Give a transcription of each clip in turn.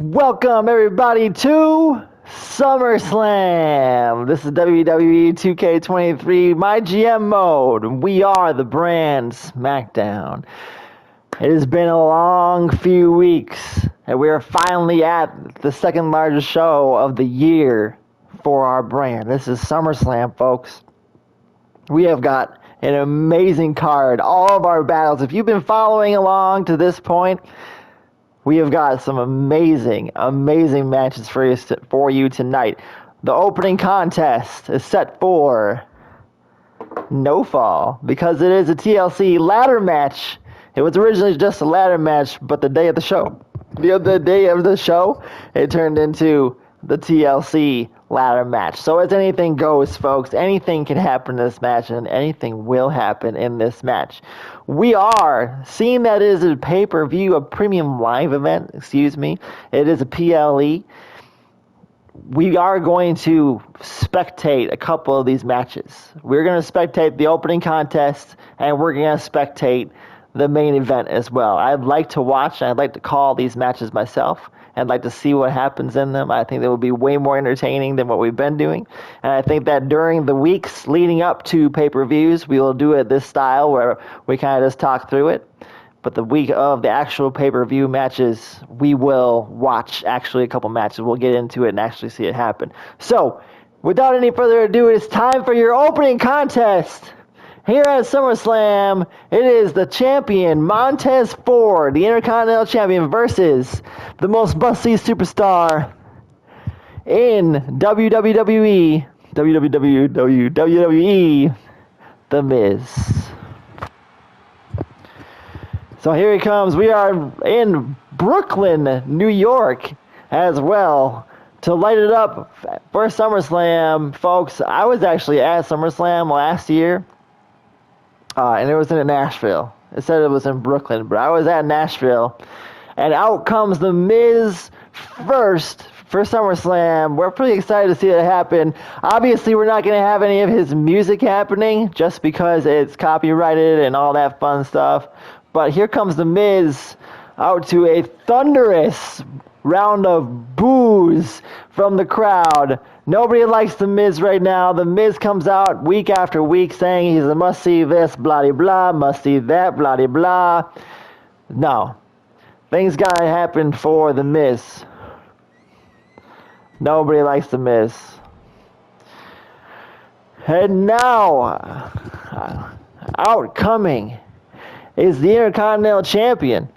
Welcome everybody to SUMMERSLAM. This is WWE 2K23, my GM mode. We are the brand SmackDown. It has been a long few weeks, and we are finally at the second largest show of the year for our brand. This is SummerSlam, folks. We have got an amazing card. All of our battles, if you've been following along to this point, we have got some amazing matches for you tonight. The opening contest is set for no fall because it is a TLC ladder match. It was originally just a ladder match, but the day of the show, it turned into the TLC ladder match. So as anything goes, folks, anything can happen in this match, and anything will happen in this match. We are, seeing that it is a pay-per-view, a premium live event, it is a PLE. We are going to spectate a couple of these matches. We're going to spectate the opening contest, and we're going to spectate the main event as well. I'd like to watch, and I'd like to call these matches myself. I'd like to see what happens in them. I think they will be way more entertaining than what we've been doing. And I think that during the weeks leading up to pay-per-views, we will do it this style where we kind of just talk through it. But the week of the actual pay-per-view matches, we will watch actually a couple matches. We'll get into it and actually see it happen. So, without any further ado, it's time for your opening contest. Here at SummerSlam, it is the champion, Montez Ford, the Intercontinental Champion, versus the most must-see superstar in WWE, The Miz. So here he comes. We are in Brooklyn, New York, as well, to light it up for SummerSlam. Folks, I was actually at SummerSlam last year. And it was in Nashville. It said it was in Brooklyn, but I was at Nashville. And out comes The Miz first for SummerSlam. We're pretty excited to see it happen. Obviously, we're not going to have any of his music happening just because it's copyrighted and all that fun stuff. But here comes The Miz out to a thunderous round of boos from the crowd. Nobody likes The Miz right now. The Miz comes out week after week saying he's a must-see this, blah-de-blah, must-see that, blah-de-blah. No. Things gotta happen for The Miz. Nobody likes The Miz. And now, out coming is the Intercontinental Champion.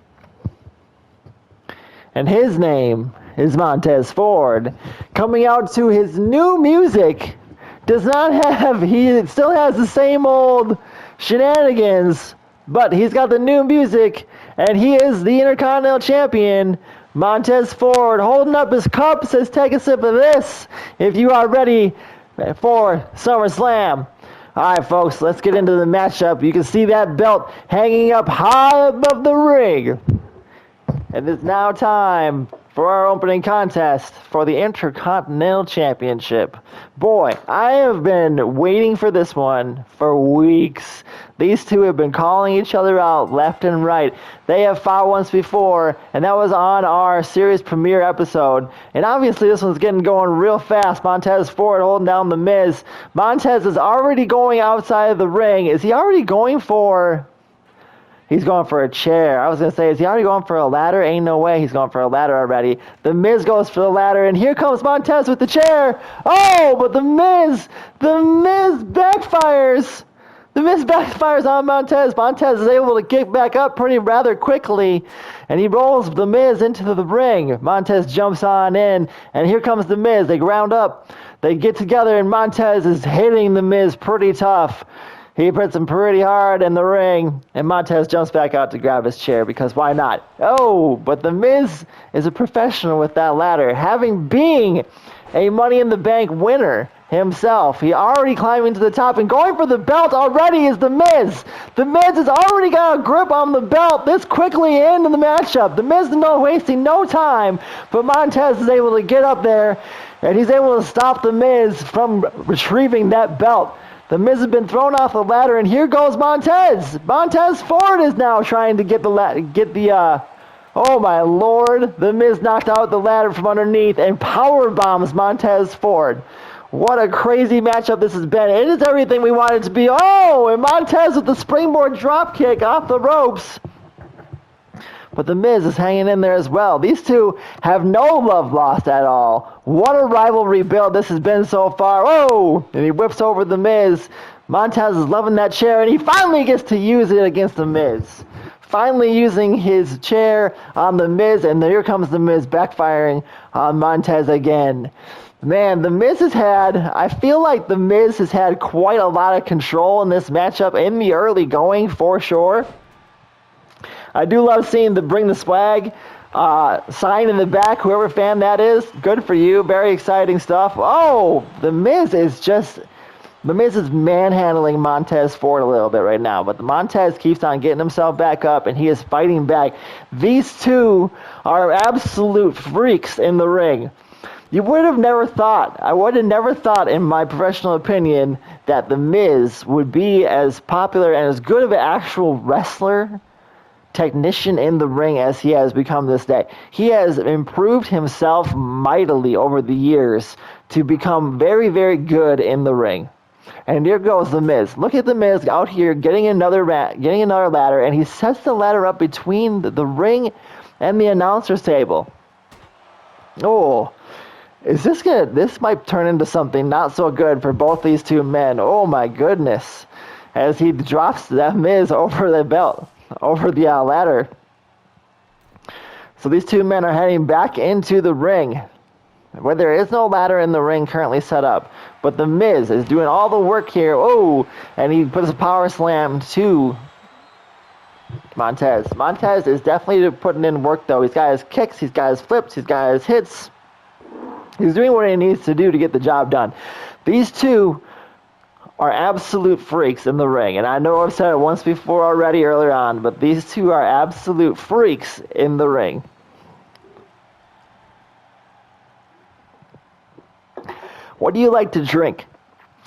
And his name is Montez Ford. Coming out to his new music. He still has the same old shenanigans, but he's got the new music, and he is the Intercontinental Champion, Montez Ford, holding up his cup, says, take a sip of this if you are ready for SummerSlam. Alright, folks, let's get into the matchup. You can see that belt hanging up high above the ring. And it's now time for our opening contest for the Intercontinental Championship. Boy, I have been waiting for this one for weeks. These two have been calling each other out left and right. They have fought once before, and that was on our series premiere episode. And obviously this one's getting going real fast. Montez Ford holding down The Miz. Montez is already going outside of the ring. Is he already going for... He's going for a chair. I was going to say, is he already going for a ladder? Ain't no way he's going for a ladder already. The Miz goes for the ladder, and here comes Montez with the chair. Oh, but The Miz backfires. The Miz backfires on Montez. Montez is able to get back up rather quickly, and he rolls The Miz into the ring. Montez jumps on in, and here comes The Miz. They ground up. They get together, and Montez is hitting The Miz pretty tough. He puts him pretty hard in the ring, and Montez jumps back out to grab his chair, because why not? Oh, but The Miz is a professional with that ladder, having been a Money in the Bank winner himself. He already climbing to the top, and going for the belt already is The Miz. The Miz has already got a grip on the belt this quickly into the matchup. The Miz is wasting no time, but Montez is able to get up there, and he's able to stop The Miz from retrieving that belt. The Miz has been thrown off the ladder, and here goes Montez. Montez Ford is now trying to get the Oh my lord, The Miz knocked out the ladder from underneath and power bombs Montez Ford. What a crazy matchup this has been. It is everything we wanted it to be. Oh, and Montez with the springboard drop kick off the ropes. But The Miz is hanging in there as well. These two have no love lost at all. What a rivalry build this has been so far. Oh, and he whips over The Miz. Montez is loving that chair, and he finally gets to use it against The Miz. Finally using his chair on The Miz, and here comes The Miz backfiring on Montez again. Man, I feel like The Miz has had quite a lot of control in this matchup in the early going, for sure. I do love seeing the Bring the Swag sign in the back, whoever fan that is. Good for you, very exciting stuff. Oh, The Miz is manhandling Montez Ford a little bit right now, but the Montez keeps on getting himself back up, and he is fighting back. These two are absolute freaks in the ring. I would have never thought, in my professional opinion, that The Miz would be as popular and as good of an actual wrestler, technician in the ring as he has become this day. He has improved himself mightily over the years to become very, very good in the ring. And here goes The Miz. Look at The Miz out here getting another ladder, and he sets the ladder up between the ring and the announcer's table. Oh, this might turn into something not so good for both these two men. Oh my goodness. As he drops that Miz over the belt, over the ladder. So these two men are heading back into the ring, where there is no ladder in the ring currently set up. But The Miz is doing all the work here. Oh, and he puts a power slam to Montez. Montez is definitely putting in work, though. He's got his kicks, he's got his flips, he's got his hits. He's doing what he needs to do to get the job done. These two are absolute freaks in the ring. And I know I've said it once before already earlier on, but these two are absolute freaks in the ring. What do you like to drink?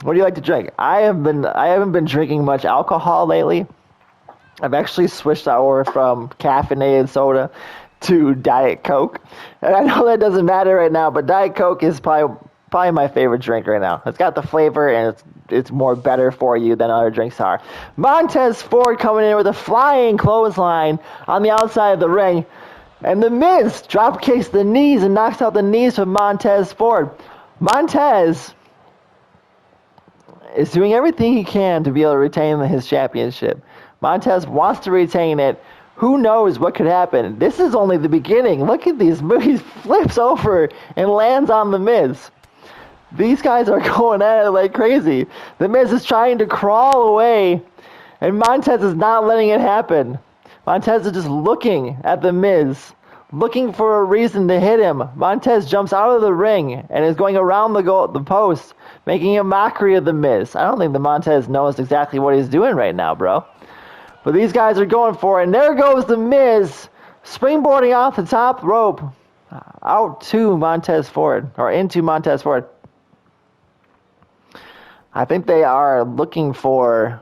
What do you like to drink? I haven't been drinking much alcohol lately. I've actually switched over from caffeinated soda to Diet Coke. And I know that doesn't matter right now, but Diet Coke is probably my favorite drink right now. It's got the flavor, and it's more better for you than other drinks are. Montez Ford coming in with a flying clothesline on the outside of the ring. And The Miz drop kicks the knees and knocks out the knees from Montez Ford. Montez is doing everything he can to be able to retain his championship. Montez wants to retain it. Who knows what could happen? This is only the beginning. Look at these moves. He flips over and lands on The Miz. These guys are going at it like crazy. The Miz is trying to crawl away, and Montez is not letting it happen. Montez is just looking at The Miz, looking for a reason to hit him. Montez jumps out of the ring and is going around the post, making a mockery of The Miz. I don't think the Montez knows exactly what he's doing right now, bro. But these guys are going for it, and there goes The Miz, springboarding off the top rope, out to Montez Ford, or into Montez Ford. I think they are looking for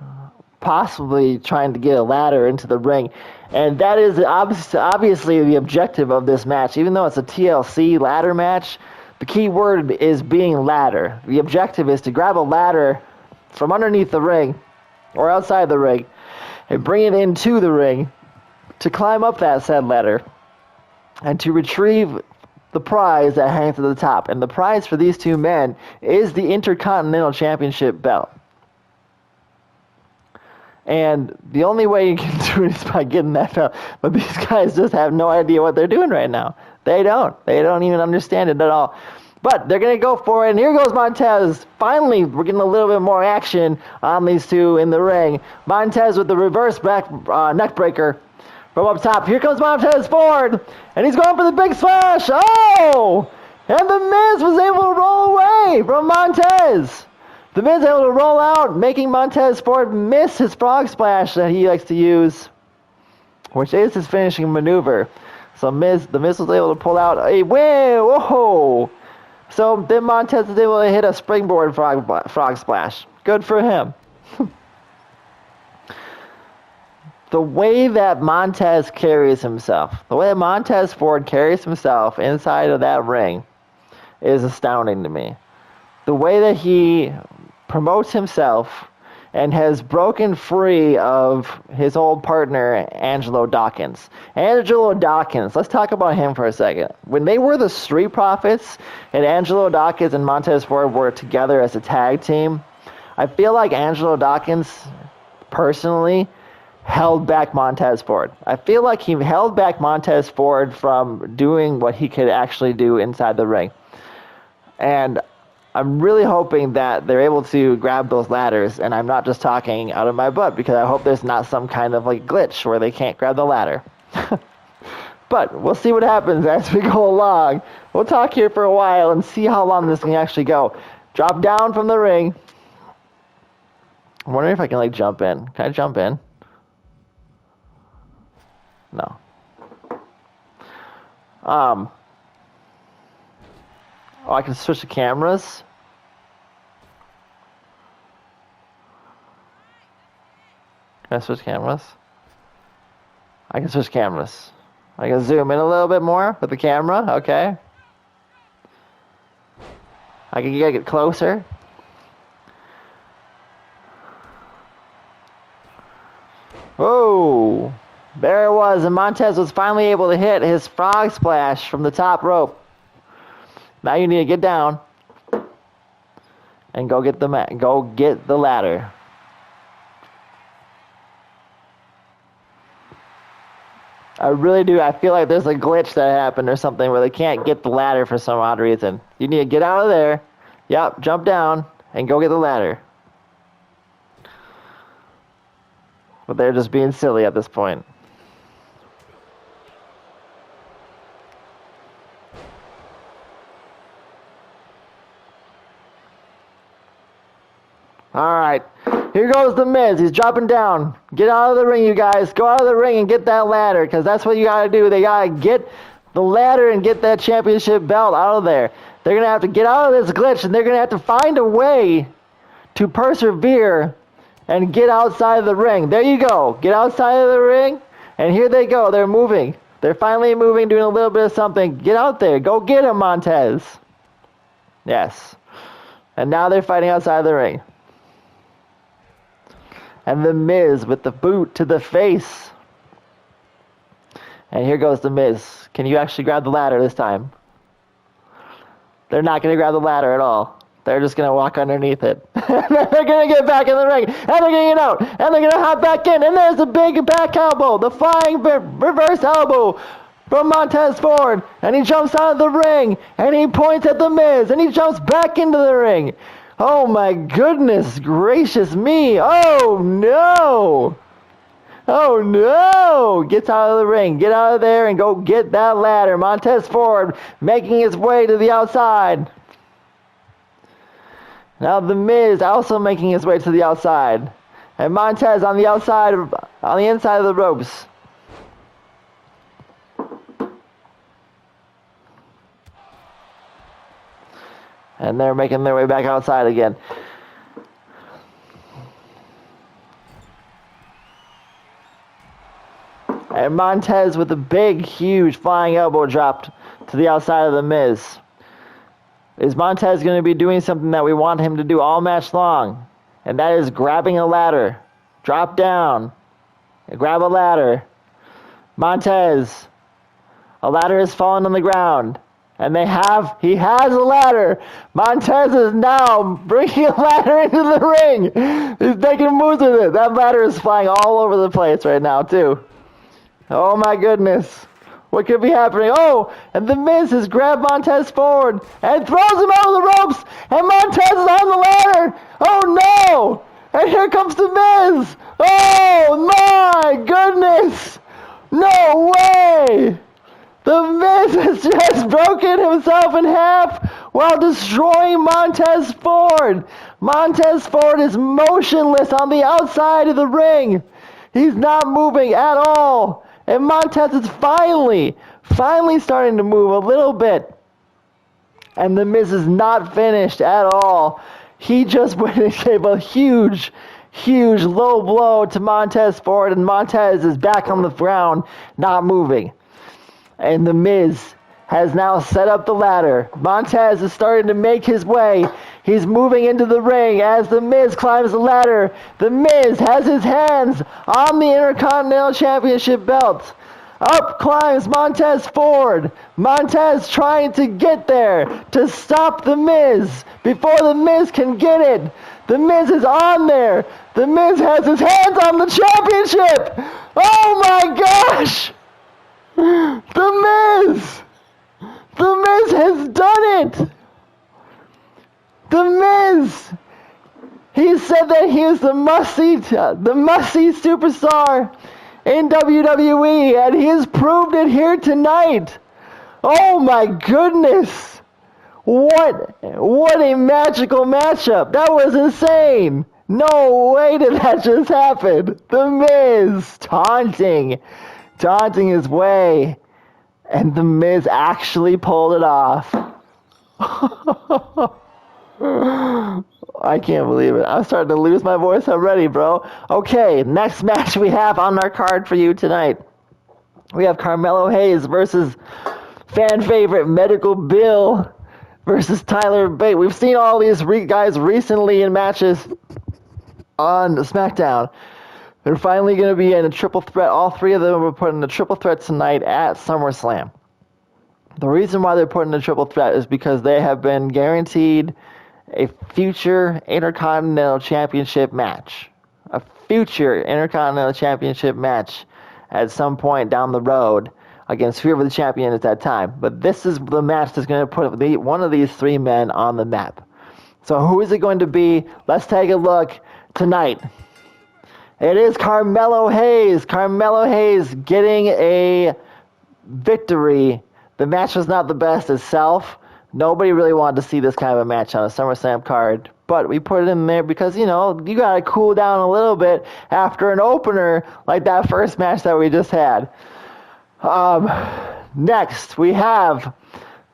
possibly trying to get a ladder into the ring. And that is obviously the objective of this match. Even though it's a TLC ladder match, the key word is being ladder. The objective is to grab a ladder from underneath the ring or outside the ring and bring it into the ring to climb up that said ladder and to retrieve the prize that hangs at the top. And the prize for these two men is the Intercontinental Championship belt. And the only way you can do it is by getting that belt. But these guys just have no idea what they're doing right now. They don't even understand it at all. But they're going to go for it. And here goes Montez. Finally, we're getting a little bit more action on these two in the ring. Montez with the reverse neck breaker from up top. Here comes Montez Ford. And he's going for the big splash. Oh! And The Miz was able to roll away from Montez. The Miz able to roll out, making Montez Ford miss his frog splash that he likes to use, which is his finishing maneuver. So the Miz was able to pull out a win. Whoa! So then Montez is able to hit a springboard frog splash. Good for him. the way that Montez carries himself, the way that Montez Ford carries himself inside of that ring is astounding to me. The way that he promotes himself and has broken free of his old partner, Angelo Dawkins. Angelo Dawkins, let's talk about him for a second. When they were the Street Profits and Angelo Dawkins and Montez Ford were together as a tag team, I feel like Angelo Dawkins, personally, held back Montez Ford. I feel like he held back Montez Ford from doing what he could actually do inside the ring. And I'm really hoping that they're able to grab those ladders, and I'm not just talking out of my butt because I hope there's not some kind of like glitch where they can't grab the ladder. But we'll see what happens as we go along. We'll talk here for a while and see how long this can actually go. Drop down from the ring. I'm wondering if I can like jump in. Can I jump in? No. Oh, I can switch the cameras. Can I switch cameras? I can switch cameras. I can zoom in a little bit more with the camera. Okay. I can get closer. Whoa. There it was, and Montez was finally able to hit his frog splash from the top rope. Now you need to get down and go get the ladder. I really do. I feel like there's a glitch that happened or something where they can't get the ladder for some odd reason. You need to get out of there. Yep, jump down and go get the ladder. But they're just being silly at this point. Alright, here goes the Miz. He's dropping down. Get out of the ring, you guys. Go out of the ring and get that ladder, because that's what you gotta do. They gotta get the ladder and get that championship belt out of there. They're gonna have to get out of this glitch, and they're gonna have to find a way to persevere and get outside of the ring. There you go. Get outside of the ring, and here they go. They're moving. They're finally moving, doing a little bit of something. Get out there. Go get him, Montez. Yes. And now they're fighting outside of the ring. And the Miz with the boot to the face. And here goes the Miz. Can you actually grab the ladder this time? They're not going to grab the ladder at all. They're just going to walk underneath it. They're going to get back in the ring. And they're going to get out. And they're going to hop back in. And there's a big back elbow. The flying reverse elbow from Montez Ford. And he jumps out of the ring. And he points at the Miz. And he jumps back into the ring. Oh my goodness gracious me. Oh no. Oh no. Gets out of the ring. Get out of there and go get that ladder. Montez Ford making his way to the outside. Now the Miz also making his way to the outside. And Montez on the outside, on the inside of the ropes. And they're making their way back outside again. And Montez with a big, huge flying elbow dropped to the outside of the Miz. Is Montez going to be doing something that we want him to do all match long? And that is grabbing a ladder. Drop down. Grab a ladder. Montez. A ladder has fallen on the ground. And he has a ladder. Montez is now bringing a ladder into the ring. He's making moves with it. That ladder is flying all over the place right now, too. Oh, my goodness. What could be happening? Oh, and the Miz has grabbed Montez Ford and throws him out of the ropes. And Montez is on the ladder. Oh, no. And here comes the Miz. Oh, my goodness. No way. The Miz has just broken himself in half while destroying Montez Ford. Montez Ford is motionless on the outside of the ring. He's not moving at all. And Montez is finally starting to move a little bit. And the Miz is not finished at all. He just went and gave a huge Huge low blow to Montez Ford, and Montez is back on the ground, not moving. And The Miz has now set up the ladder. Montez is starting to make his way. He's moving into the ring as The Miz climbs the ladder. The Miz has his hands on the Intercontinental Championship belt. Up climbs Montez Ford. Montez trying to get there to stop The Miz before The Miz can get it. The Miz is on there. The Miz has his hands on the championship. Oh my gosh! The Miz! The Miz has done it! The Miz! He said that he is the must-see superstar in WWE, and he has proved it here tonight. Oh my goodness! What a magical matchup! That was insane! No way did that just happen! The Miz taunting his way, and The Miz actually pulled it off. I can't believe it. I'm starting to lose my voice already, bro. Okay, next match we have on our card for you tonight. We have Carmelo Hayes versus fan favorite Medical Bill versus Tyler Bate. We've seen all these guys recently in matches on SmackDown. They're finally going to be in a triple threat. All three of them were put in a triple threat tonight at SummerSlam. The reason why they're put in a triple threat is because they have been guaranteed a future Intercontinental Championship match. A future Intercontinental Championship match at some point down the road against whoever the champion is at that time. But this is the match that's going to put one of these three men on the map. So who is it going to be? Let's take a look tonight. It is Carmelo Hayes. Carmelo Hayes getting a victory. The match was not the best itself. Nobody really wanted to see this kind of a match on a SummerSlam card. But we put it in there because, you know, you got to cool down a little bit after an opener like that first match that we just had. Next, we have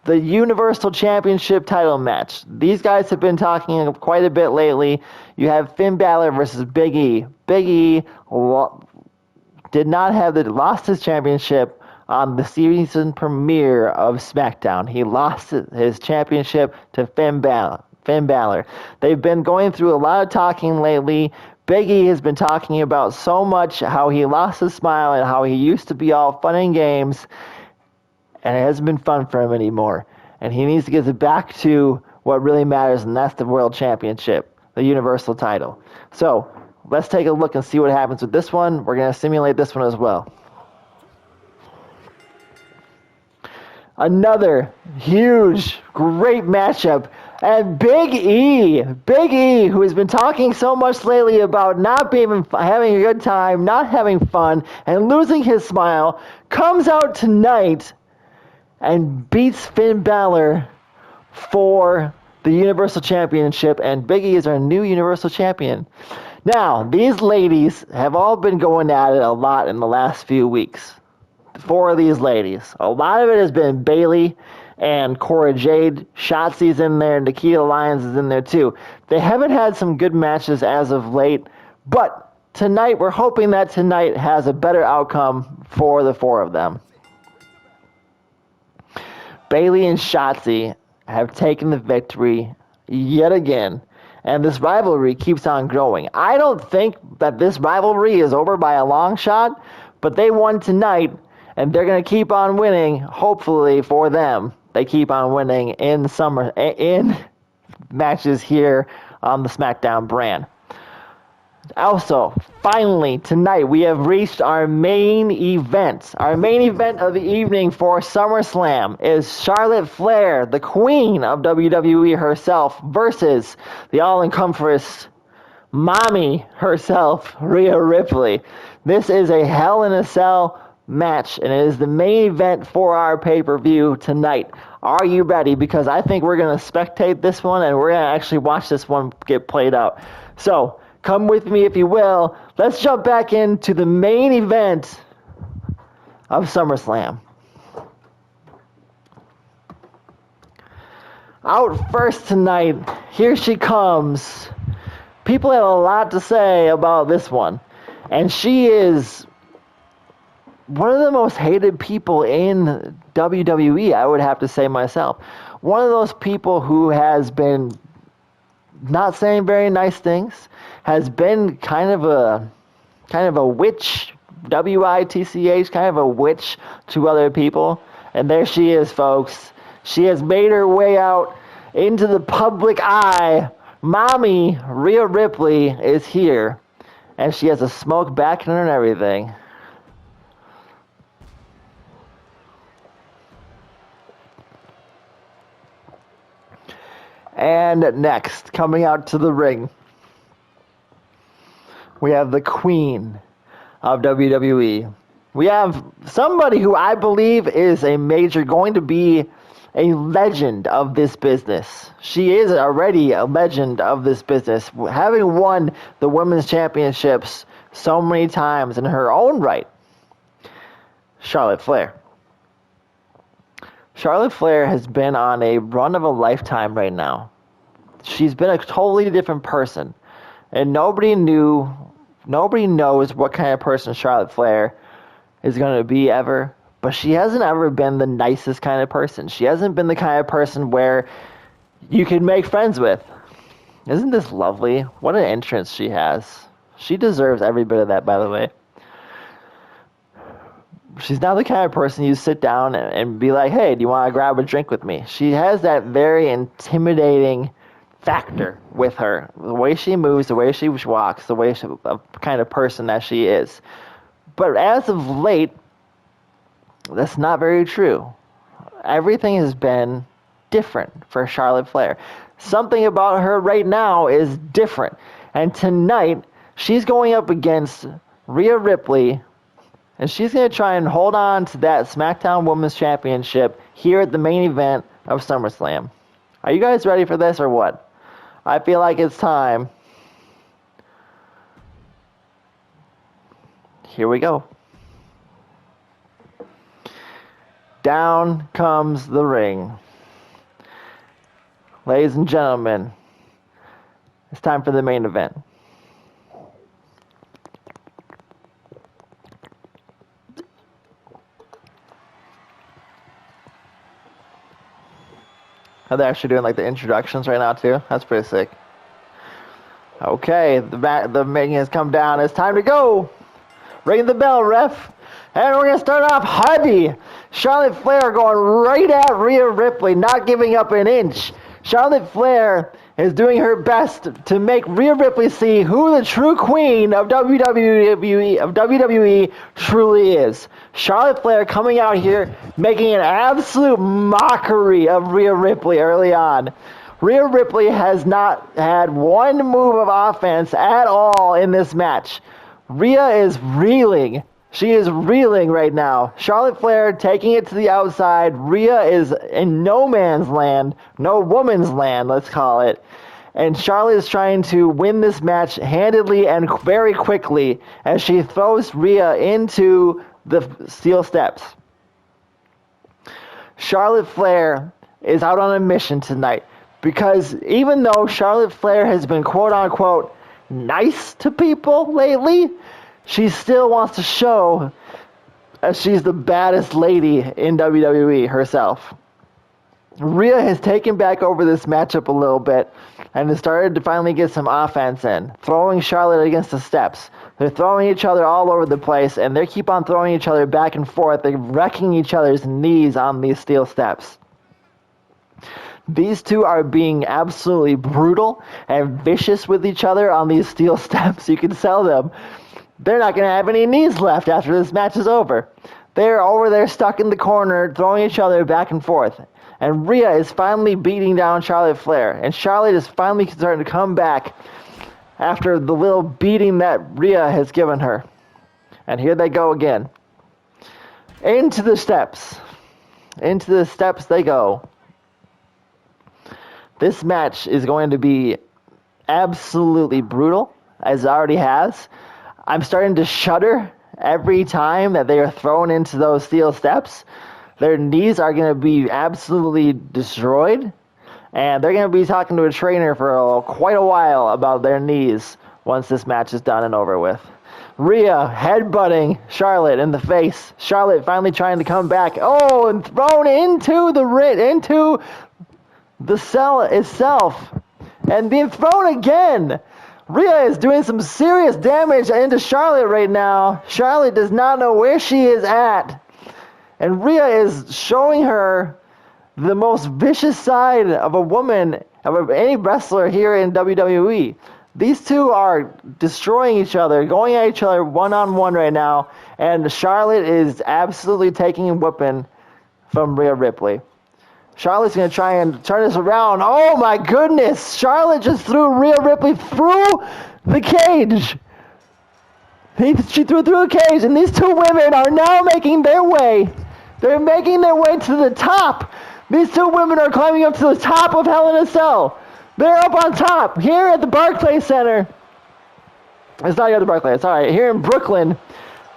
the Universal Championship title match. These guys have been talking quite a bit lately. You have Finn Balor versus Big E. Big E lost his championship on the season premiere of SmackDown. He lost his championship to Finn Balor. They've been going through a lot of talking lately. Big E has been talking about so much how he lost his smile and how he used to be all fun and games, and it hasn't been fun for him anymore. And he needs to get it back to what really matters, and that's the World Championship, the Universal title. So let's take a look and see what happens with this one. We're going to simulate this one as well. Another huge, great matchup. And Big E, who has been talking so much lately about not having a good time, not having fun, and losing his smile, comes out tonight and beats Finn Balor for the Universal Championship, and Big E is our new Universal Champion. Now, these ladies have all been going at it a lot in the last few weeks. Four of these ladies. A lot of it has been Bayley and Cora Jade. Shotzi's in there. Nikita Lyons is in there too. They haven't had some good matches as of late, but tonight we're hoping that tonight has a better outcome for the four of them. Bayley and Shotzi have taken the victory yet again, and this rivalry keeps on growing. I don't think that this rivalry is over by a long shot, but they won tonight, and they're going to keep on winning, hopefully for them. They keep on winning in matches here on the SmackDown brand. Also, finally, tonight we have reached our main event. Our main event of the evening for SummerSlam is Charlotte Flair, the queen of WWE herself, versus the all-encompassing mommy herself, Rhea Ripley. This is a Hell in a Cell match, and it is the main event for our pay-per-view tonight. Are you ready? Because I think we're going to spectate this one, and we're going to actually watch this one get played out. So, come with me if you will. Let's jump back into the main event of SummerSlam. Out first tonight, here she comes. People have a lot to say about this one. And she is one of the most hated people in WWE, I would have to say myself. One of those people who has been not saying very nice things, has been kind of a witch, WITCH, kind of a witch to other people. And there she is, folks. She has made her way out into the public eye. Mommy Rhea Ripley is here, and she has a smoke back in her and everything. And next, coming out to the ring, we have the Queen of WWE. We have somebody who I believe is going to be a legend of this business. She is already a legend of this business, having won the women's championships so many times in her own right. Charlotte Flair. Charlotte Flair has been on a run of a lifetime right now. She's been a totally different person. And nobody knows what kind of person Charlotte Flair is going to be ever. But she hasn't ever been the nicest kind of person. She hasn't been the kind of person where you can make friends with. Isn't this lovely? What an entrance she has. She deserves every bit of that, by the way. She's not the kind of person you sit down and be like, hey, do you want to grab a drink with me? She has that very intimidating factor with her. The way she moves, the way she walks, the kind of person that she is. But as of late, that's not very true. Everything has been different for Charlotte Flair. Something about her right now is different. And tonight, she's going up against Rhea Ripley, and she's going to try and hold on to that SmackDown Women's Championship here at the main event of SummerSlam. Are you guys ready for this or what? I feel like it's time. Here we go. Down comes the ring. Ladies and gentlemen, it's time for the main event. Are they actually doing like the introductions right now too? That's pretty sick. Okay, the ring has come down. It's time to go. Ring the bell, ref. And we're going to start off heavy. Charlotte Flair going right at Rhea Ripley, not giving up an inch. Charlotte Flair is doing her best to make Rhea Ripley see who the true queen of WWE truly is. Charlotte Flair coming out here making an absolute mockery of Rhea Ripley early on. Rhea Ripley has not had one move of offense at all in this match. Rhea is reeling. She is reeling right now. Charlotte Flair taking it to the outside. Rhea is in no man's land, no woman's land, let's call it. And Charlotte is trying to win this match handedly and very quickly as she throws Rhea into the steel steps. Charlotte Flair is out on a mission tonight because even though Charlotte Flair has been quote-unquote nice to people lately, she still wants to show that she's the baddest lady in WWE herself. Rhea has taken back over this matchup a little bit and has started to finally get some offense in, throwing Charlotte against the steps. They're throwing each other all over the place, and they keep on throwing each other back and forth. They're wrecking each other's knees on these steel steps. These two are being absolutely brutal and vicious with each other on these steel steps. You can tell them they're not going to have any knees left after this match is over. They're over there stuck in the corner, throwing each other back and forth. And Rhea is finally beating down Charlotte Flair. And Charlotte is finally starting to come back after the little beating that Rhea has given her. And here they go again. Into the steps. Into the steps they go. This match is going to be absolutely brutal, as it already has. I'm starting to shudder every time that they are thrown into those steel steps. Their knees are going to be absolutely destroyed. And they're going to be talking to a trainer for quite a while about their knees once this match is done and over with. Rhea headbutting Charlotte in the face. Charlotte finally trying to come back. Oh, and thrown into the cell itself. And being thrown again. Rhea is doing some serious damage into Charlotte right now. Charlotte does not know where she is at. And Rhea is showing her the most vicious side of a woman, of any wrestler here in WWE. These two are destroying each other, going at each other one-on-one right now, and Charlotte is absolutely taking a whipping from Rhea Ripley. Charlotte's going to try and turn this around. Oh my goodness! Charlotte just threw Rhea Ripley through the cage. She threw through the cage, and these two women are now making their way. They're making their way to the top. These two women are climbing up to the top of Hell in a Cell. They're up on top here at the Barclays Center. It's not here at the Barclays. All right, here in Brooklyn.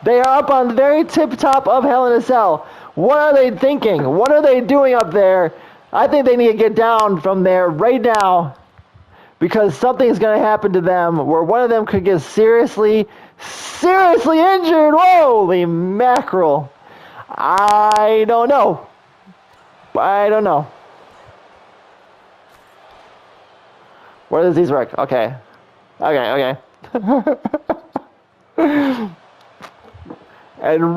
They are up on the very tip top of Hell in a Cell. What are they thinking? What are they doing up there? I think they need to get down from there right now because something is going to happen to them where one of them could get seriously injured. Holy mackerel. I don't know. Where does these work? Okay. And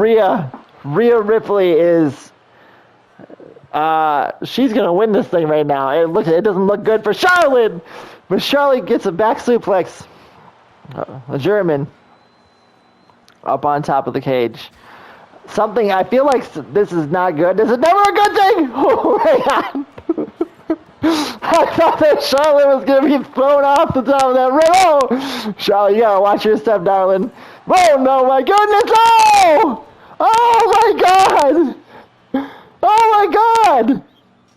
Rhea Ripley is she's gonna win this thing right now. It doesn't look good for Charlotte, but Charlotte gets a back suplex, a German, up on top of the cage. Something I feel like this is not good. This is never a good thing. Oh my God. I thought that Charlotte was going to be thrown off the top of that ring. Oh! Charlotte, you got to watch your step, darling. Oh, no, my goodness. Oh! Oh, my God. Oh, my God.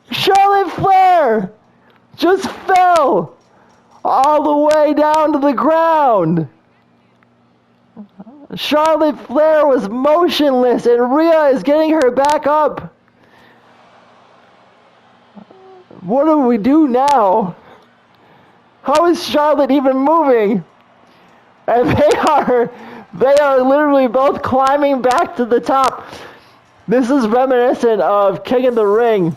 Charlotte Flair just fell all the way down to the ground. Charlotte Flair was motionless, and Rhea is getting her back up. What do we do now? How is Charlotte even moving? And they are literally both climbing back to the top. This is reminiscent of King of the Ring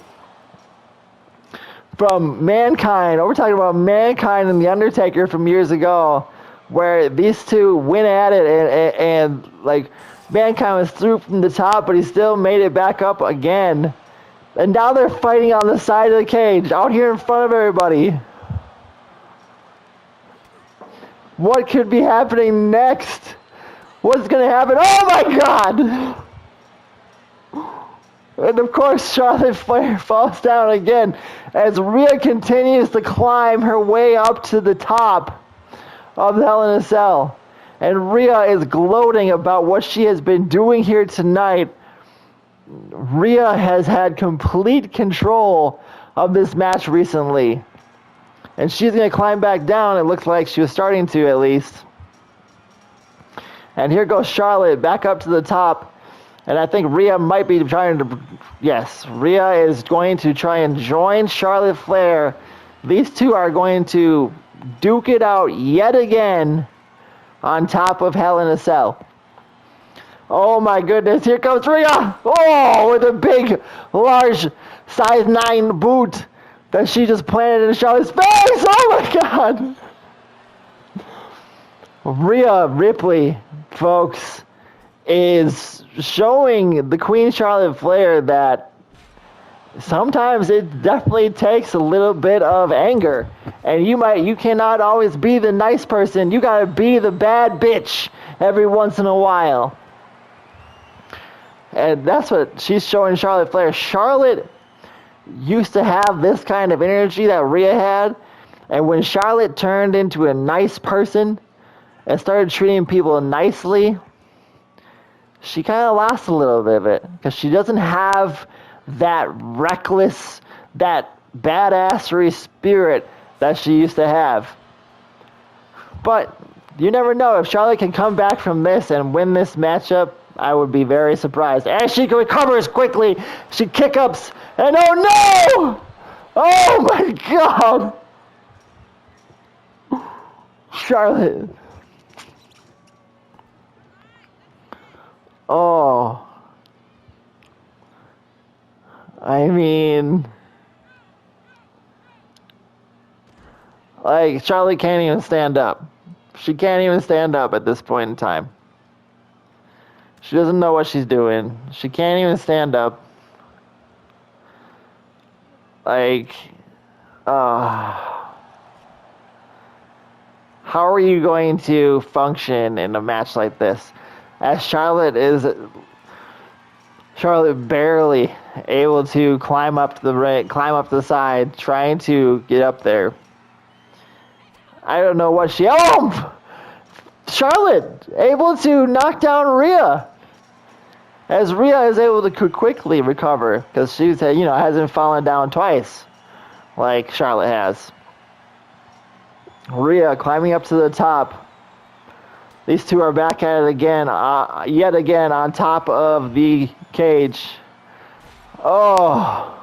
from Mankind. We're talking about Mankind and The Undertaker from years ago, where these two went at it and like Mankind was through from the top, but he still made it back up again. And now they're fighting on the side of the cage, out here in front of everybody. What could be happening next? What's going to happen? Oh my God! And of course, Charlotte Flair falls down again as Rhea continues to climb her way up to the top of Hell in a Cell. And Rhea is gloating about what she has been doing here tonight. Rhea has had complete control of this match recently. And she's going to climb back down. It looks like she was starting to, at least. And here goes Charlotte back up to the top. And I think Rhea might be trying to... Yes, Rhea is going to try and join Charlotte Flair. These two are going to duke it out yet again on top of Hell in a Cell. Oh my goodness, here comes Rhea! Oh, with a big, large, size 9 boot that she just planted in Charlotte's face! Oh my God! Rhea Ripley, folks, is showing the Queen Charlotte Flair that sometimes it definitely takes a little bit of anger. And you cannot always be the nice person. You gotta be the bad bitch every once in a while. And that's what she's showing Charlotte Flair. Charlotte used to have this kind of energy that Rhea had. And when Charlotte turned into a nice person and started treating people nicely, she kind of lost a little bit of it. Because she doesn't have that reckless, that badassery spirit that she used to have. But you never know. If Charlotte can come back from this and win this matchup, I would be very surprised. As she recovers quickly, she kick-ups, and oh no! Oh my God! Charlotte. Oh. I mean, like, Charlotte can't even stand up. She can't even stand up at this point in time. She doesn't know what she's doing. She can't even stand up. Like, how are you going to function in a match like this? As Charlotte barely able to climb up the side, trying to get up there. I don't know what Charlotte able to knock down Rhea. As Rhea is able to quickly recover because she's hasn't fallen down twice like Charlotte has. Rhea climbing up to the top. These two are back at it again, yet again on top of the cage. Oh.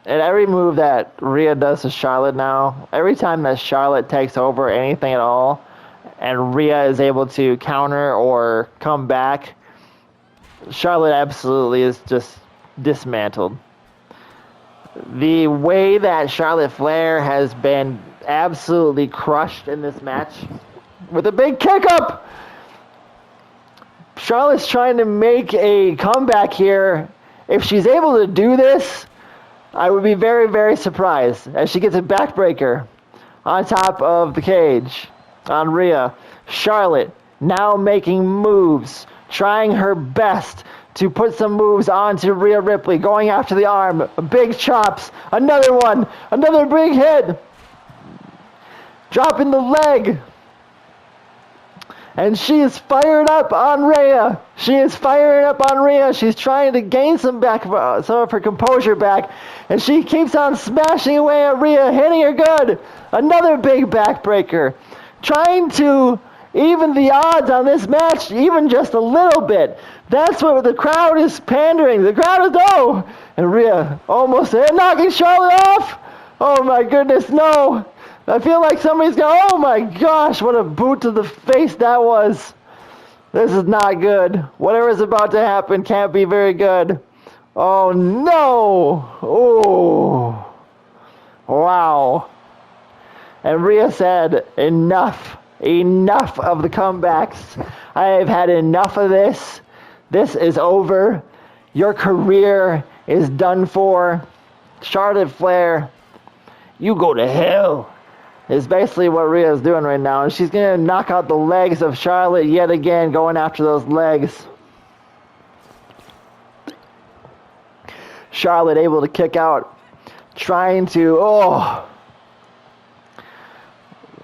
And every move that Rhea does to Charlotte now, every time that Charlotte takes over anything at all, and Rhea is able to counter or come back, Charlotte absolutely is just dismantled. The way that Charlotte Flair has been absolutely crushed in this match with a big kick up. Charlotte's trying to make a comeback here. If she's able to do this, I would be very, very surprised as she gets a backbreaker on top of the cage on Rhea. Charlotte now making moves, trying her best to put some moves onto Rhea Ripley, going after the arm, big chops, another one, another big hit, dropping the leg. And she is fired up on Rhea. She's trying to gain some of her composure back. And she keeps on smashing away at Rhea, hitting her good. Another big backbreaker. Trying to even the odds on this match, even just a little bit. That's what the crowd is pandering. The crowd is, and Rhea almost knocking Charlotte off. Oh my goodness, no. I feel like somebody's going, oh my gosh, what a boot to the face that was. This is not good. Whatever is about to happen can't be very good. Oh no. Oh. Wow. And Rhea said, enough of the comebacks. I have had enough of this. This is over. Your career is done for. Charlotte Flair, you go to hell. Is basically what Rhea is doing right now. And she's going to knock out the legs of Charlotte yet again, going after those legs. Charlotte able to kick out, trying to, I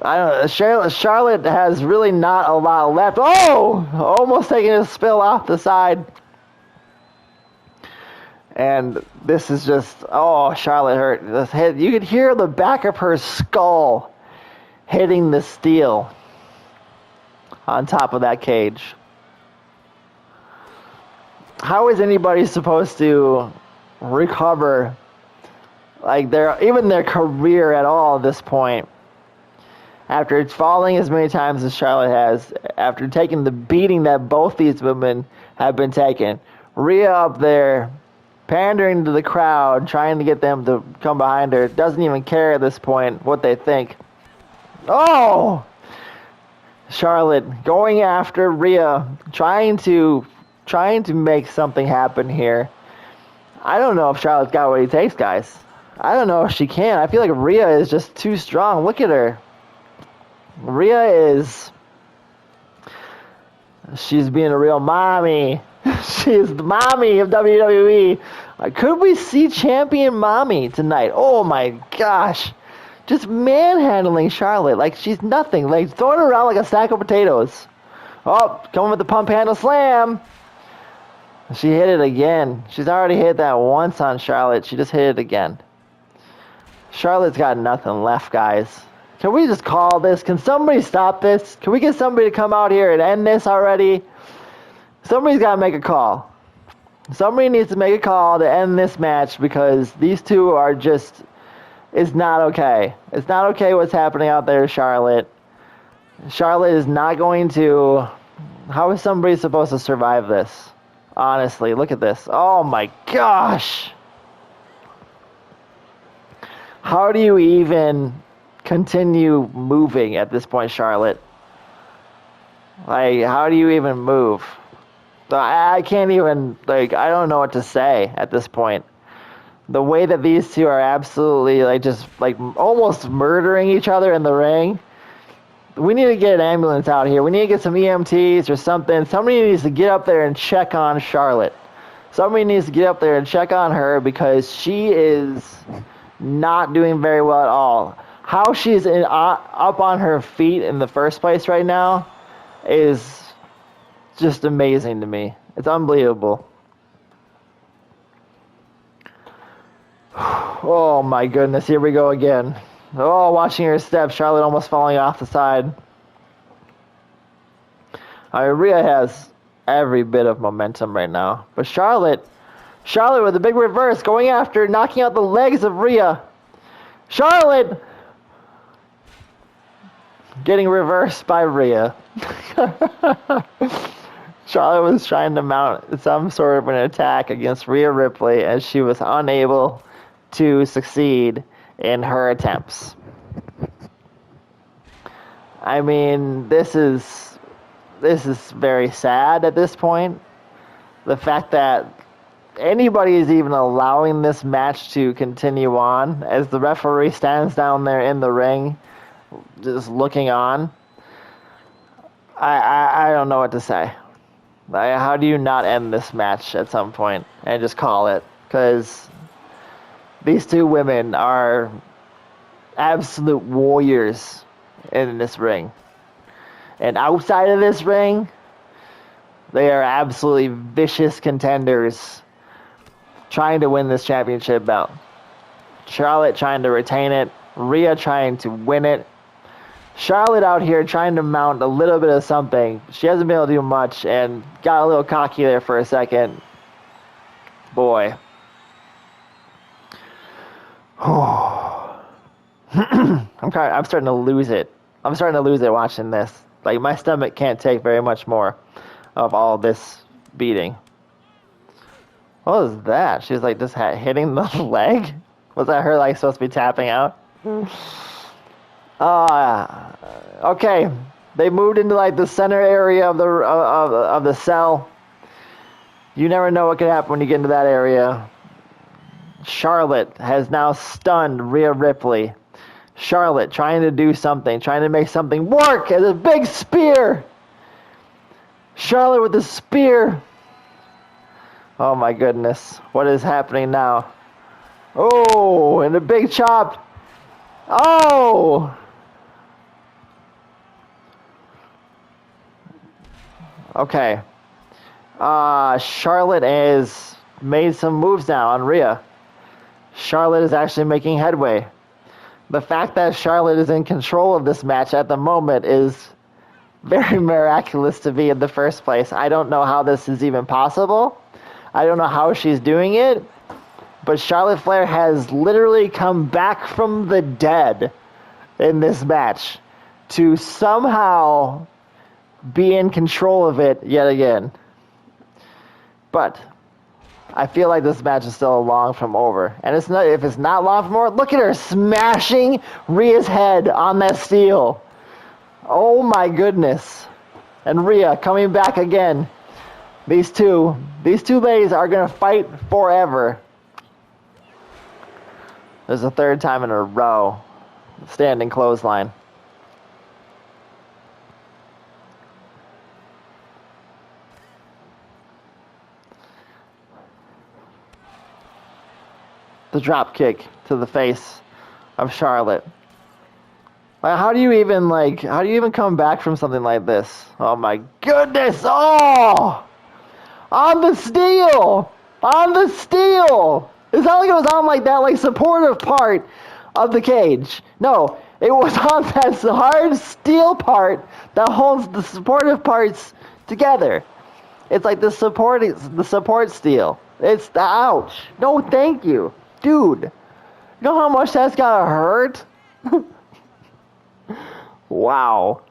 don't know, Charlotte has really not a lot left. Oh! Almost taking a spill off the side. And this is just, Charlotte hurt. This head, you could hear the back of her skull hitting the steel on top of that cage. How is anybody supposed to recover like their career at all at this point after falling as many times as Charlotte has, after taking the beating that both these women have been taking? Rhea up there pandering to the crowd, trying to get them to come behind her, doesn't even care at this point what they think. Oh! Charlotte going after Rhea, trying to make something happen here. I don't know if Charlotte's got what it takes, guys. I don't know if she can. I feel like Rhea is just too strong. Look at her. She's being a real mommy. She is the mommy of WWE. Could we see Champion Mommy tonight? Oh my gosh. Just manhandling Charlotte like she's nothing. Like throwing her around like a sack of potatoes. Oh, coming with the pump handle slam. She hit it again. She's already hit that once on Charlotte. She just hit it again. Charlotte's got nothing left, guys. Can we just call this? Can somebody stop this? Can we get somebody to come out here and end this already? Somebody's got to make a call. Somebody needs to make a call to end this match because these two are just... It's not okay. It's not okay what's happening out there, Charlotte. Charlotte is not going to... How is somebody supposed to survive this? Honestly, look at this. Oh my gosh! How do you even continue moving at this point, Charlotte? Like, how do you even move? I can't even, like, I don't know what to say at this point. The way that these two are absolutely, like, just, like, almost murdering each other in the ring. We need to get an ambulance out here. We need to get some EMTs or something. Somebody needs to get up there and check on Charlotte. Somebody needs to get up there and check on her because she is not doing very well at all. How she's up on her feet in the first place right now is just amazing to me. It's unbelievable. Oh my goodness, here we go again. Oh, watching her step, Charlotte almost falling off the side. Rhea has every bit of momentum right now. But Charlotte with a big reverse, going after, knocking out the legs of Rhea. Charlotte! Getting reversed by Rhea. Charlotte was trying to mount some sort of an attack against Rhea Ripley, and she was unable to succeed in her attempts. I mean, this is very sad at this point. The fact that anybody is even allowing this match to continue on as the referee stands down there in the ring just looking on. I don't know what to say. How do you not end this match at some point and just call it? Because these two women are absolute warriors in this ring. And outside of this ring, they are absolutely vicious contenders trying to win this championship belt. Charlotte trying to retain it. Rhea trying to win it. Charlotte out here trying to mount a little bit of something. She hasn't been able to do much and got a little cocky there for a second. Boy. I'm starting to lose it. I'm starting to lose it watching this. Like, my stomach can't take very much more of all this beating. What was that? She was like just hitting the leg? Was that her like supposed to be tapping out? Okay. They moved into like the center area of the cell. You never know what could happen when you get into that area. Charlotte has now stunned Rhea Ripley. Charlotte trying to do something, trying to make something work as a big spear. Charlotte with the spear. Oh my goodness. What is happening now? Oh, and a big chop. Oh! Okay. Charlotte has made some moves now on Rhea. Charlotte is actually making headway. The fact that Charlotte is in control of this match at the moment is very miraculous to me in the first place. I don't know how this is even possible. I don't know how she's doing it. But Charlotte Flair has literally come back from the dead in this match to somehow be in control of it yet again. But I feel like this match is still long from over. And it's not, if it's not long from over, look at her smashing Rhea's head on that steel. Oh my goodness. And Rhea coming back again. These two ladies are going to fight forever. There's a third time in a row. Standing clothesline. The drop kick to the face of Charlotte. How do you even come back from something like this? Oh my goodness! Oh! On the steel! On the steel! It's not like it was on like that, like supportive part of the cage. No, it was on that hard steel part that holds the supportive parts together. It's like the support steal. It's the ouch. No, thank you, dude. You know how much that's gotta hurt? Wow.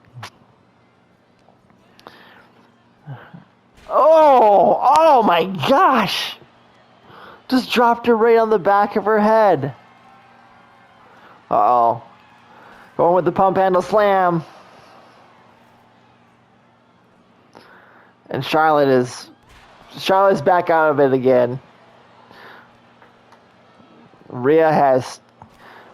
Oh my gosh. Just dropped her right on the back of her head. Uh-oh. Going with the pump handle slam. And Charlotte's back out of it again. Rhea has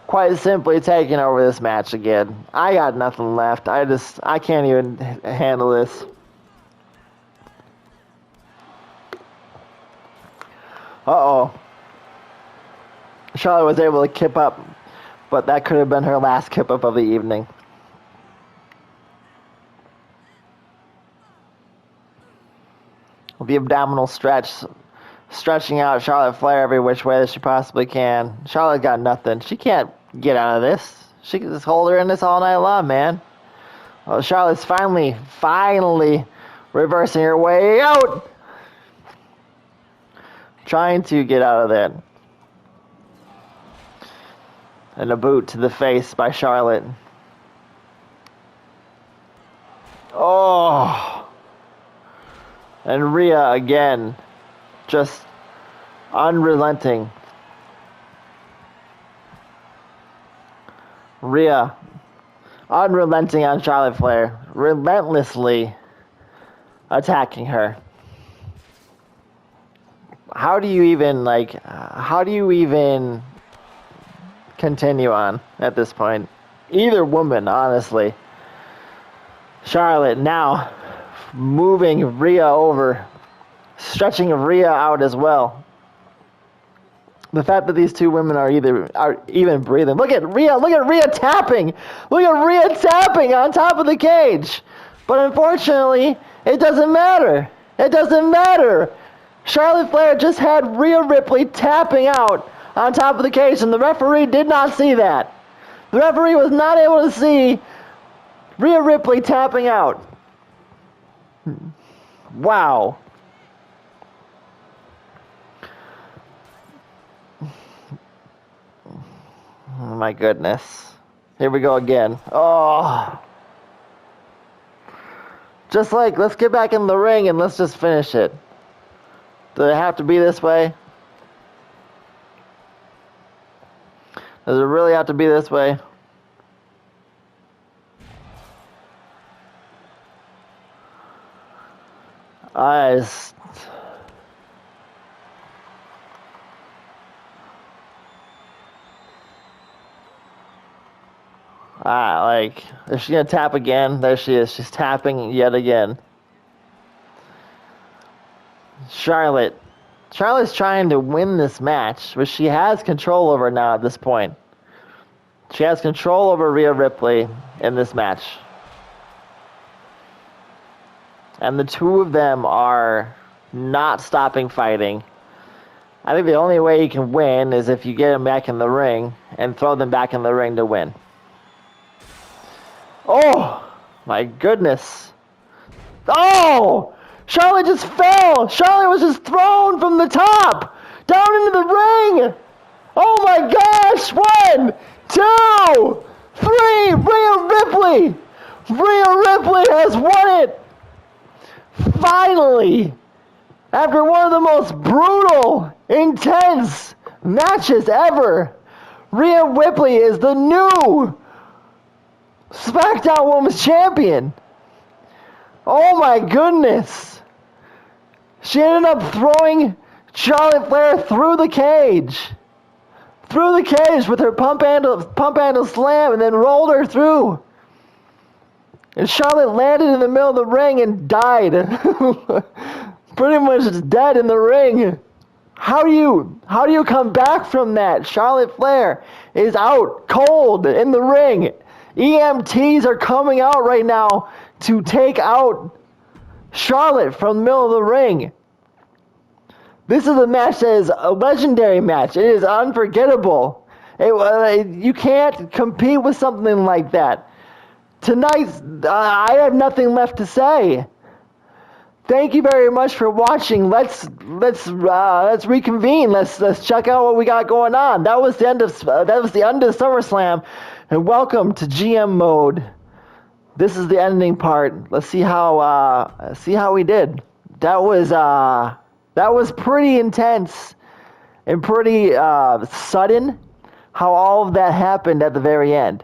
quite simply taken over this match again. I got nothing left. I can't even handle this. Uh-oh. Charlotte was able to kip up, but that could have been her last kip up of the evening. The abdominal stretch, stretching out Charlotte Flair every which way that she possibly can. Charlotte got nothing. She can't get out of this. She can just hold her in this all night long, man. Well, Charlotte's finally reversing her way out. Trying to get out of that. And a boot to the face by Charlotte. Oh. And Rhea again, just unrelenting. Rhea, unrelenting on Charlotte Flair, relentlessly attacking her. How do you even continue on at this point? Either woman, honestly. Charlotte now moving Rhea over, stretching Rhea out as well. The fact that these two women are even breathing. Look at Rhea tapping. Look at Rhea tapping on top of the cage. But unfortunately, it doesn't matter. It doesn't matter. Charlotte Flair just had Rhea Ripley tapping out on top of the cage, and the referee did not see that. The referee was not able to see Rhea Ripley tapping out. Wow. Oh my goodness. Here we go again. Oh. Just like, let's get back in the ring and let's just finish it. Does it have to be this way? Does it really have to be this way? Is she gonna tap again? There she is. She's tapping yet again. Charlotte's trying to win this match, but she has control over now at this point. She has control over Rhea Ripley in this match. And the two of them are not stopping fighting. I think the only way you can win is if you get them back in the ring and throw them back in the ring to win. Oh, my goodness. Oh! Charlotte just fell. Charlotte was just thrown from the top down into the ring. Oh my gosh. 1, 2, 3. Rhea Ripley has won it. Finally. After one of the most brutal, intense matches ever, Rhea Ripley is the new SmackDown Women's Champion. Oh my goodness. She ended up throwing Charlotte Flair through the cage. Through the cage with her pump handle slam and then rolled her through. And Charlotte landed in the middle of the ring and died. Pretty much just dead in the ring. How do you come back from that? Charlotte Flair is out cold in the ring. EMTs are coming out right now to take out Charlotte from the middle of the ring. This is a match that is a legendary match. It is unforgettable. You can't compete with something like that. Tonight, I have nothing left to say. Thank you very much for watching. Let's reconvene. Let's check out what we got going on. That was the end of SummerSlam, and welcome to GM mode. This is the ending part. Let's see how we did. That was pretty intense and pretty sudden. How all of that happened at the very end.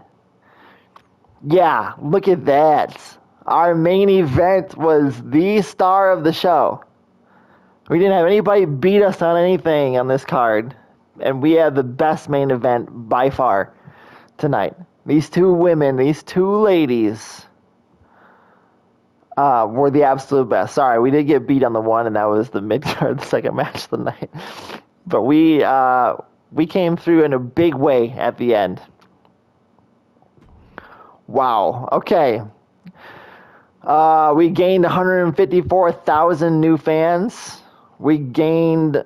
Yeah, look at that. Our main event was the star of the show. We didn't have anybody beat us on anything on this card. And we had the best main event by far tonight. These two women, these two ladies, were the absolute best. Sorry, we did get beat on the one, and that was the mid-card, the second match of the night. But we came through in a big way at the end. Wow. Okay. We gained 154,000 new fans. We gained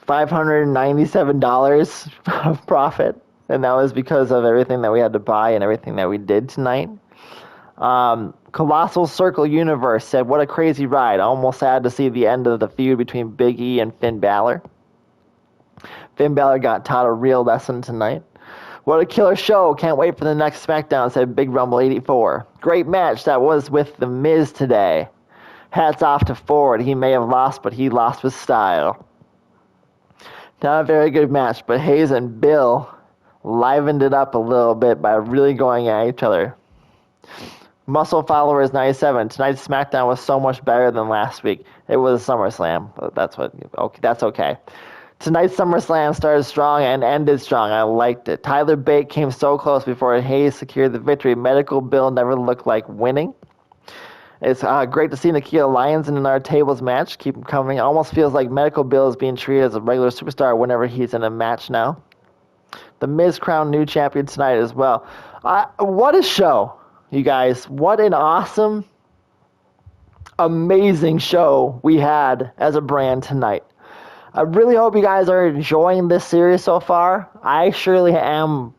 $597 of profit, and that was because of everything that we had to buy and everything that we did tonight. Colossal Circle Universe said, "What a crazy ride. Almost sad to see the end of the feud between Big E and Finn Balor." Finn Balor got taught a real lesson tonight. "What a killer show. Can't wait for the next SmackDown," said Big Rumble 84. "Great match that was with The Miz today. Hats off to Ford. He may have lost, but he lost with style." Not a very good match, but Hayes and Bill livened it up a little bit by really going at each other. Muscle Followers 97. Tonight's SmackDown was so much better than last week. It was SummerSlam, but that's okay. Tonight's SummerSlam started strong and ended strong. I liked it. Tyler Bate came so close before Hayes secured the victory. Medical Bill never looked like winning. It's great to see Nikia Lyons in our tables match. Keep him coming. Almost feels like Medical Bill is being treated as a regular superstar whenever he's in a match now. The Miz crowned new champion tonight as well. What a show, you guys. What an awesome, amazing show we had as a brand tonight. I really hope you guys are enjoying this series so far. I surely am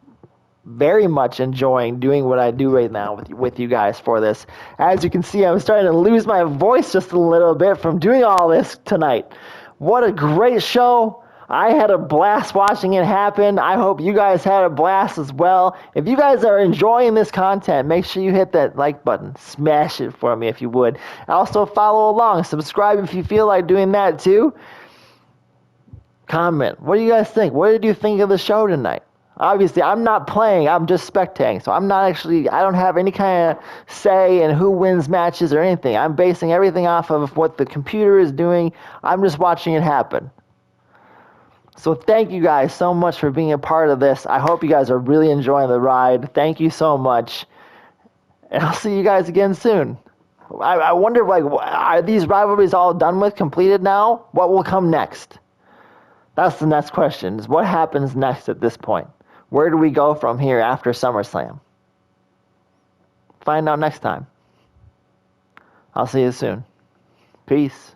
very much enjoying doing what I do right now with you guys for this. As you can see, I'm starting to lose my voice just a little bit from doing all this tonight. What a great show. I had a blast watching it happen. I hope you guys had a blast as well. If you guys are enjoying this content, make sure you hit that like button. Smash it for me if you would. Also follow along. Subscribe if you feel like doing that too. Comment. What do you guys think? What did you think of the show tonight? Obviously, I'm not playing. I'm just spectating. So I don't have any kind of say in who wins matches or anything. I'm basing everything off of what the computer is doing. I'm just watching it happen. So thank you guys so much for being a part of this. I hope you guys are really enjoying the ride. Thank you so much. And I'll see you guys again soon. I wonder, are these rivalries all done with, completed now? What will come next? That's the next question, is what happens next at this point? Where do we go from here after SummerSlam? Find out next time. I'll see you soon. Peace.